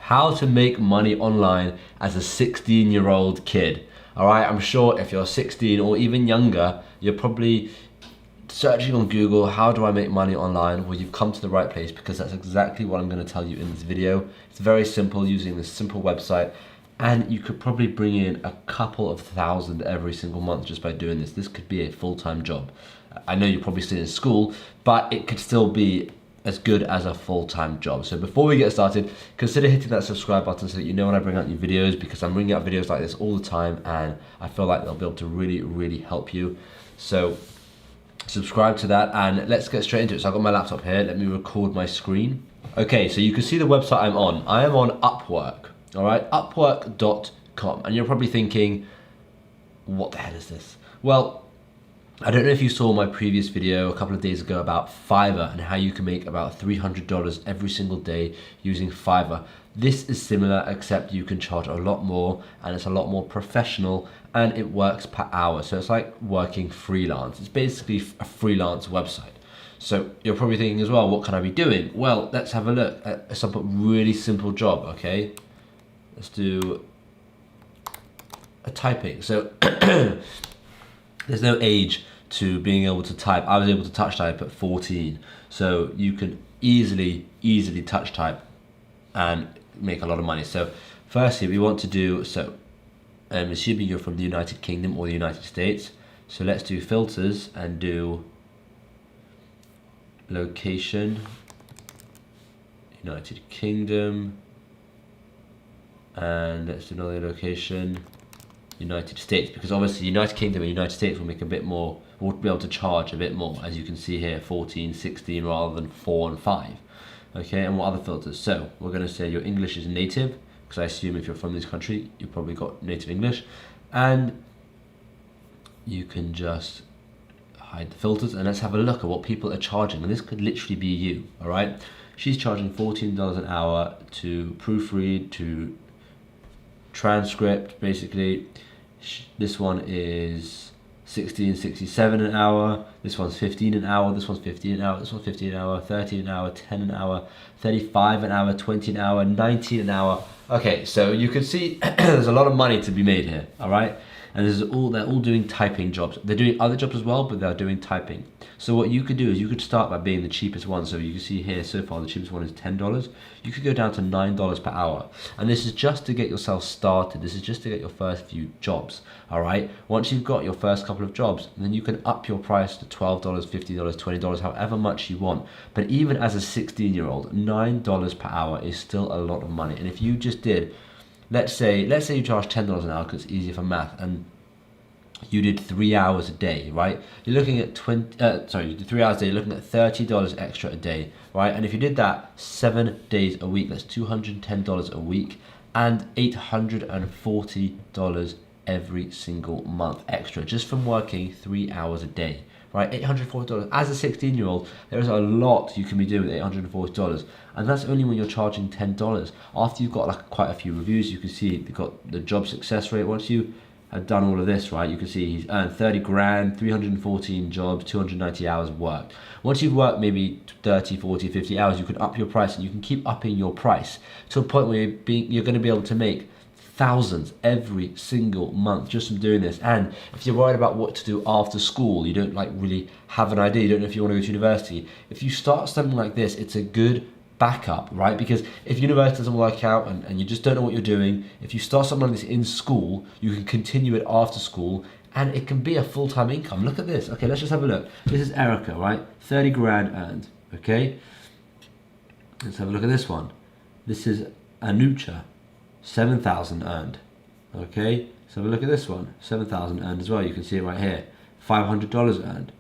how to make money online as a 16-year-old kid. All right, I'm sure if you're 16 or even younger, you're probably searching on Google, how do I make money online? Well, you've come to the right place, because that's exactly what I'm going to tell you in this video. It's very simple, using this simple website, and you could probably bring in a couple of thousand every single month just by doing this. This could be a full-time job. I know you're probably still in school, but it could still be as good as a full-time job. So before we get started, consider hitting that subscribe button so that you know when I bring out new videos, because I'm bringing out videos like this all the time, and I feel like they'll be able to really help you. So subscribe to that, and let's get straight into it. So I've got my laptop here, let me record my screen. Okay, so you can see the website I'm on. I am on Upwork, all right, upwork.com. And you're probably thinking, what the hell is this? Well, I don't know if you saw my previous video a couple of days ago about Fiverr and how you can make about $300 every single day using Fiverr. This is similar, except you can charge a lot more, and it's a lot more professional, and it works per hour. So it's like working freelance. It's basically a freelance website. So you're probably thinking as well, what can I be doing? Well, let's have a look at some really simple job, okay? Let's do a typing. So there's no age to being able to type. I was able to touch type at 14. So you can easily touch type and make a lot of money. So firstly, we want to do, so I'm assuming you're from the United Kingdom or the United States. So let's do filters and do location, United Kingdom, and let's do another location, United States, because obviously United Kingdom and United States will make a bit more, we'll be able to charge a bit more, as you can see here, 14, 16 rather than 4 and 5. Okay, and what other filters? So we're going to say your English is native, because I assume if you're from this country, you've probably got native English, and you can just hide the filters, and let's have a look at what people are charging, and this could literally be you, all right? She's charging $14 an hour to proofread, to transcript, basically. This one is $16.67 an hour, this one's $15 an hour, this one's $15 an hour, this one's $15 an hour, $13 an hour, $10 an hour, $35 an hour, $20 an hour, $19 an hour. Okay, so you can see there's a lot of money to be made here, all right? And they're all doing typing jobs. They're doing other jobs as well, but they're doing typing. So what you could do is you could start by being the cheapest one. So you can see here so far the cheapest one is $10. You could go down to $9 per hour. And this is just to get yourself started. This is just to get your first few jobs, all right? Once you've got your first couple of jobs, then you can up your price to $12, $50, $20, however much you want. But even as a 16-year-old, $9 per hour is still a lot of money. And if you just did, let's say you charge $10 an hour because it's easier for math, and you did 3 hours a day, right? You're looking at you did 3 hours a day, you're looking at $30 extra a day, right? And if you did that 7 days a week, that's $210 a week, and $840 every single month extra, just from working 3 hours a day, right? $840. As a 16-year-old, there is a lot you can be doing with $840, and that's only when you're charging $10. After you've got like quite a few reviews, you can see you've got the job success rate. Once you have done all of this, right, you can see he's earned 30 grand, 314 jobs, 290 hours worked. Once you've worked maybe 30, 40, 50 hours, you can up your price, and you can keep upping your price to a point where you're going to be able to make thousands every single month just from doing this. And if you're worried about what to do after school, you don't like really have an idea, you don't know if you want to go to university, if you start something like this, it's a good backup, right? Because if university doesn't work out and you just don't know what you're doing, if you start something like this in school, you can continue it after school, and it can be a full-time income. Look at this. Okay, let's just have a look. This is Erica, right? 30 grand earned, okay? Let's have a look at this one. This is Anucha, 7,000 earned, okay? Let's have a look at this one, 7,000 earned as well. You can see it right here. $500 earned.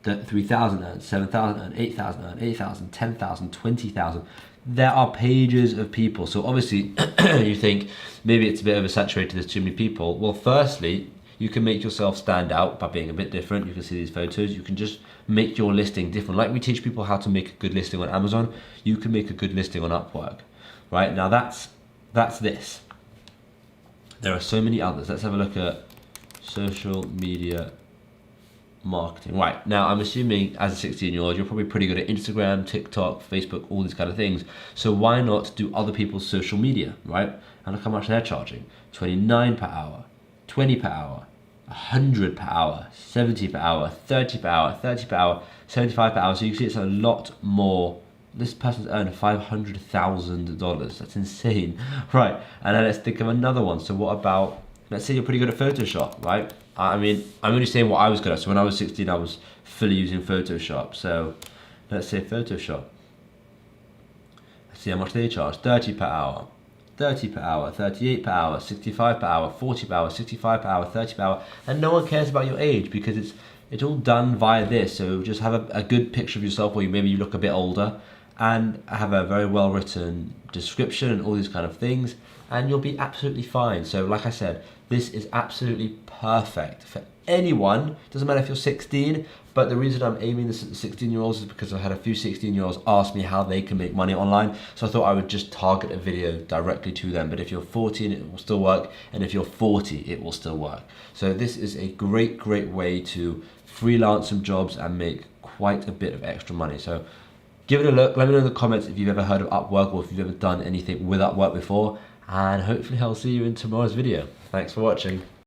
3,000 earned, 7,000 earned, 8,000 earned, 8,000, 10,000, 20,000. There are pages of people. So obviously you think maybe it's a bit oversaturated, there's too many people. Well, firstly, you can make yourself stand out by being a bit different. You can see these photos. You can just make your listing different. Like we teach people how to make a good listing on Amazon, you can make a good listing on Upwork, right? Now that's this. There are so many others. Let's have a look at social media marketing. Right, now I'm assuming as a 16-year-old, you're probably pretty good at Instagram, TikTok, Facebook, all these kind of things. So why not do other people's social media, right? And look how much they're charging. 29 per hour, 20 per hour, 100 per hour, 70 per hour, 30 per hour, 30 per hour, 75 per hour. So you can see it's a lot more. This person's earned $500,000. That's insane. Right, and then let's think of another one. So what about, let's say you're pretty good at Photoshop, right? I mean, I'm only saying what I was good at. So when I was 16, I was fully using Photoshop. So let's say Photoshop. Let's see how much they charge. 30 per hour, 30 per hour, 38 per hour, 65 per hour, 40 per hour, 65 per hour, 30 per hour. And no one cares about your age because it's all done via this. So just have a good picture of yourself where maybe you look a bit older, and have a very well written description and all these kind of things, and you'll be absolutely fine. So like I said, this is absolutely perfect for anyone. Doesn't matter if you're 16, but the reason I'm aiming this at the 16-year-olds is because I've had a few 16-year-olds ask me how they can make money online. So I thought I would just target a video directly to them. But if you're 14, it will still work. And if you're 40, it will still work. So this is a great way to freelance some jobs and make quite a bit of extra money. So give it a look. Let me know in the comments if you've ever heard of Upwork or if you've ever done anything with Upwork before. And hopefully I'll see you in tomorrow's video. Thanks for watching.